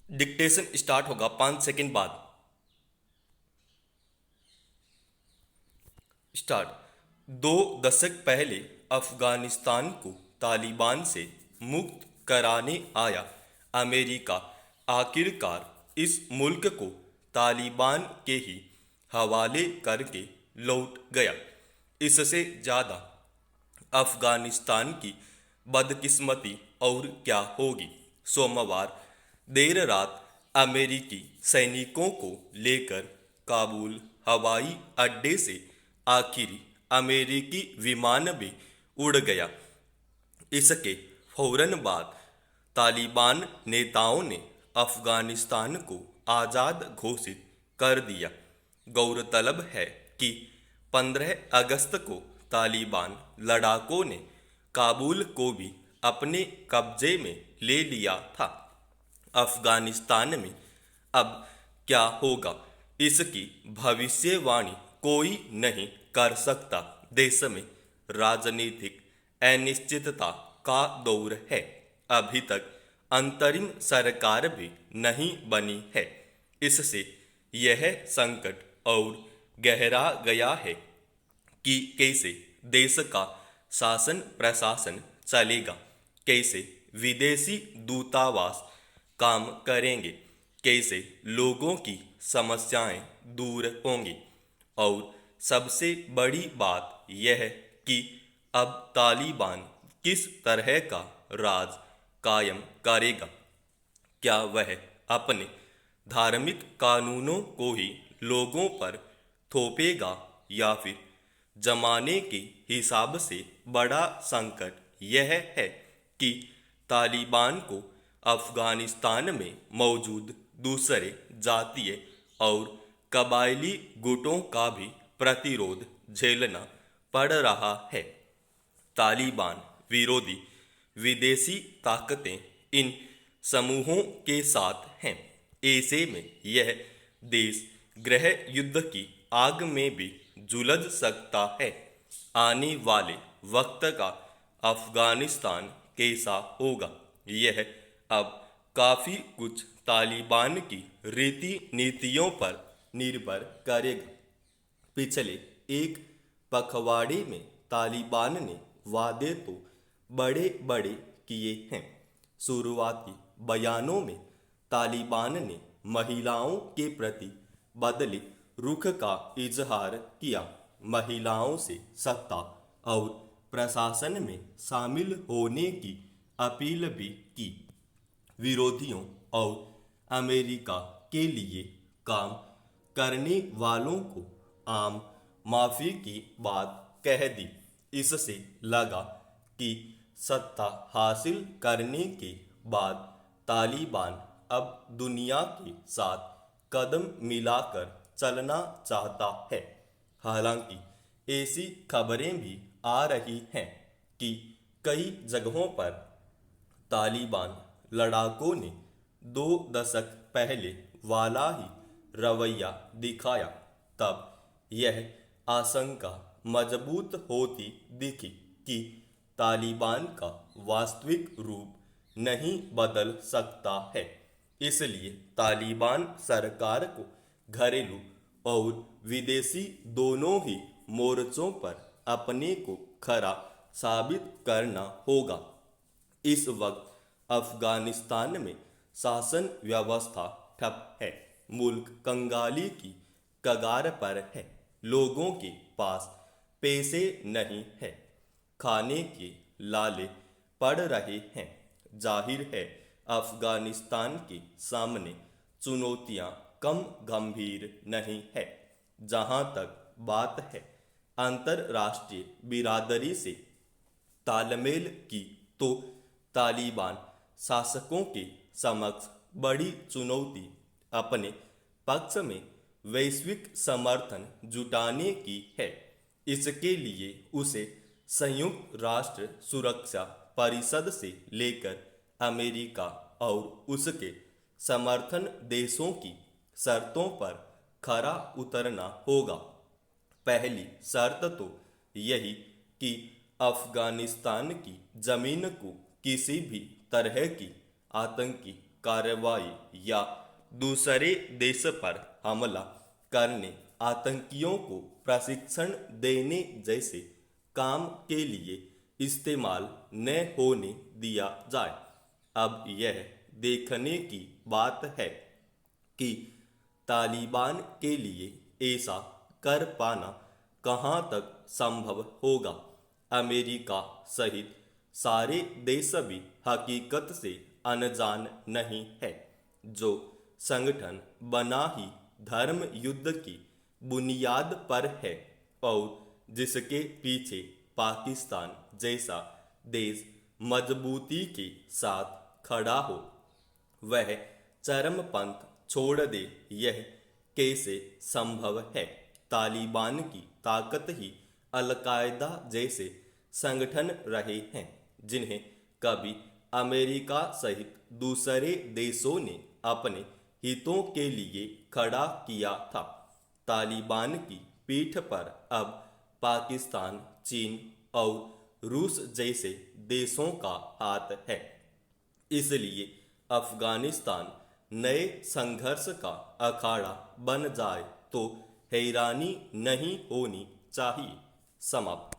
Dictation start होगा 5 second बाद। Start. 2 दशक पहले अफगानिस्तान को तालिबान से मुक्त कराने आया अमेरिका आखिरकार इस मुल्क को तालिबान के ही हवाले करके लौट गया। इससे ज़्यादा अफगानिस्तान की बदकिस्मती और क्या होगी। सोमवार देर रात अमेरिकी सैनिकों को लेकर काबुल हवाई अड्डे से आखिरी अमेरिकी विमान भी उड़ गया। इसके फौरन बाद तालिबान नेताओं ने अफगानिस्तान को आज़ाद घोषित कर दिया। गौरतलब है कि 15 अगस्त को तालिबान लड़ाकों ने काबुल को भी अपने कब्जे में ले लिया था। अफगानिस्तान में अब क्या होगा, इसकी भविष्यवाणी कोई नहीं कर सकता। देश में राजनीतिक अनिश्चितता का दौर है। अभी तक अंतरिम सरकार भी नहीं बनी है। इससे यह संकट और गहरा गया है कि कैसे देश का शासन प्रशासन चलेगा, कैसे विदेशी दूतावास काम करेंगे, कैसे लोगों की समस्याएं दूर होंगी और सबसे बड़ी बात यह कि अब तालिबान किस तरह का राज कायम करेगा। क्या वह अपने धार्मिक कानूनों को ही लोगों पर थोपेगा या फिर जमाने के हिसाब से बड़ा संकट यह है कि तालिबान को अफगानिस्तान में मौजूद दूसरे जातीय और कबायली गुटों का भी प्रतिरोध झेलना पड़ रहा है। तालिबान विरोधी विदेशी ताकतें इन समूहों के साथ हैं। ऐसे में यह देश गृह युद्ध की आग में भी झुलस सकता है। आने वाले वक्त का अफगानिस्तान कैसा होगा, यह अब काफ़ी कुछ तालिबान की रीति नीतियों पर निर्भर करेगा। पिछले एक पखवाड़े में तालिबान ने वादे तो बड़े बड़े किए हैं। शुरुआती बयानों में तालिबान ने महिलाओं के प्रति बदले रुख का इजहार किया, महिलाओं से सत्ता और प्रशासन में शामिल होने की अपील भी की। विरोधियों और अमेरिका के लिए काम करने वालों को आम माफी की बात कह दी। इससे लगा कि सत्ता हासिल करने के बाद तालिबान अब दुनिया के साथ कदम मिलाकर चलना चाहता है। हालांकि ऐसी खबरें भी आ रही हैं कि कई जगहों पर तालिबान लड़ाकों ने 2 दशक पहले वाला ही रवैया दिखाया। तब यह आशंका मजबूत होती दिखी कि तालिबान का वास्तविक रूप नहीं बदल सकता है। इसलिए तालिबान सरकार को घरेलू और विदेशी दोनों ही मोर्चों पर अपने को खरा साबित करना होगा। इस वक्त अफगानिस्तान में शासन व्यवस्था ठप है। मुल्क कंगाली की कगार पर है। लोगों के पास पैसे नहीं है, खाने के लाले पड़ रहे हैं। जाहिर है अफगानिस्तान के सामने चुनौतियां कम गंभीर नहीं है। जहां तक बात है अंतर्राष्ट्रीय बिरादरी से तालमेल की, तो तालिबान शासकों के समक्ष बड़ी चुनौती अपने पक्ष में वैश्विक समर्थन जुटाने की है। इसके लिए उसे संयुक्त राष्ट्र सुरक्षा परिषद से लेकर अमेरिका और उसके समर्थन देशों की शर्तों पर खरा उतरना होगा। पहली शर्त तो यही कि अफगानिस्तान की जमीन को किसी भी तरह की आतंकी कार्रवाई या दूसरे देश पर हमला करने, आतंकियों को प्रशिक्षण देने जैसे काम के लिए इस्तेमाल न होने दिया जाए। अब यह देखने की बात है कि तालिबान के लिए ऐसा कर पाना कहाँ तक संभव होगा। अमेरिका सहित सारे देश भी हकीकत से अनजान नहीं है। जो संगठन बना ही धर्म युद्ध की बुनियाद पर है और जिसके पीछे पाकिस्तान जैसा देश मजबूती के साथ खड़ा हो, वह चरमपंथ छोड़ दे, यह कैसे संभव है। तालिबान की ताकत ही अलकायदा जैसे संगठन रहे हैं, जिन्हें कभी अमेरिका सहित दूसरे देशों ने अपने हितों के लिए खड़ा किया था। तालिबान की पीठ पर अब पाकिस्तान, चीन और रूस जैसे देशों का हाथ है। इसलिए अफगानिस्तान नए संघर्ष का अखाड़ा बन जाए तो हैरानी नहीं होनी चाहिए। समाप्त।